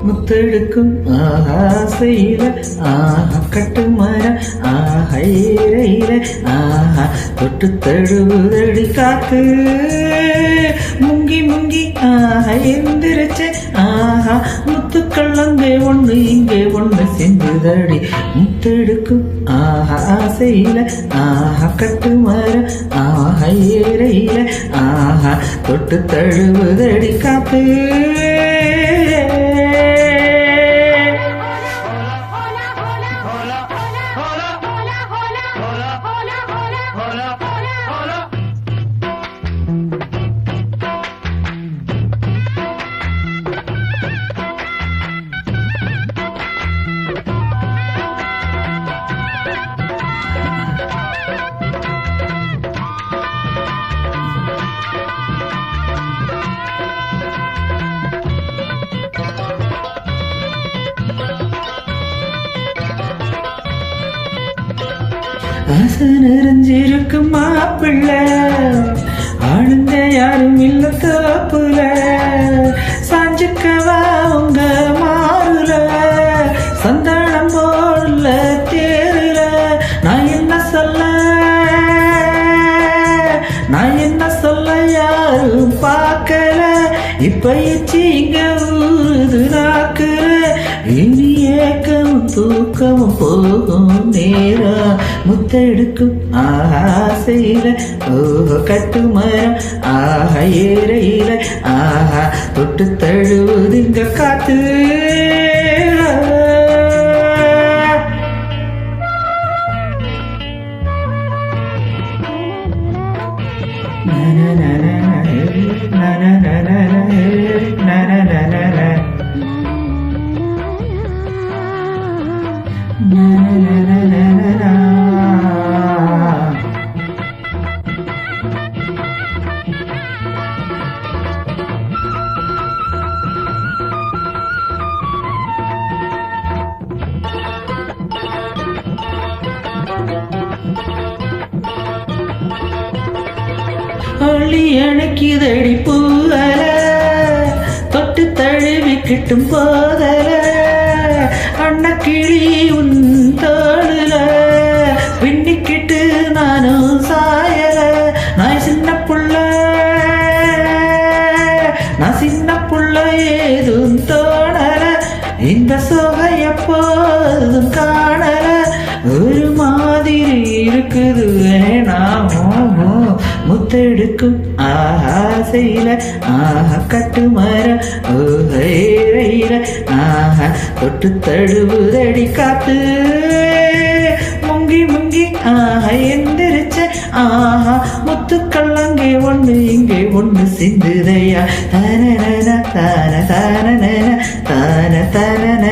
முத்தெடுக்கும் ஆசையில கட்டுமர ஏறையில தொட்டு தழுவுதடி காத்து முங்கி முங்கி எந்திரிச்ச முத்துக்கள் அங்கே ஒண்ணு இங்கே ஒண்ணு செஞ்சுதடி முத்தெடுக்கும் ஆசையில கட்டுமர ஏறையில தொட்டு தழுவுதடி காத்து ஆசை நிறைஞ்சிருக்கும் மாப்பிள்ளை ஆளுங்க யாரும் இல்ல தோப்புல சாஞ்சுக்கவா உங்க மாறுல சந்தானம் போடல தேருல நான் என்ன சொல்ல யாரும் பார்க்கல இப்பயிற்சி இங்க ஊது நாக்குற இனி ஏக்கமும் தூக்கமும் போகும் நேரம் முத்தெடுக்கும் ஆசையில கட்டுமரம் ஏறையில தொட்டு தழுவுதுங்க காத்து ஒளி அணைக்குதடி பூவல தொட்டு தழுவி கிட்டும் போதல அண்ணக்கிளி உன் தோளுல பின்னிக்கிட்டு நானும் சாயல நான் சின்ன புள்ள ஏதும் தோணல இந்த சோகை எப்போதும் காணல ஒரு மாதிரி இருக்குது வேணாமோ முத்தெடுக்கும் ஆசையில கட்டுமர ஏறையில தொட்டு தழுவுதடி காத்து முங்கி முங்கி எந்திரிச்ச முத்துக்கள் அங்கே ஒண்ணு இங்கே ஒண்ணு சிந்துதையா தான தான தான தான தான தான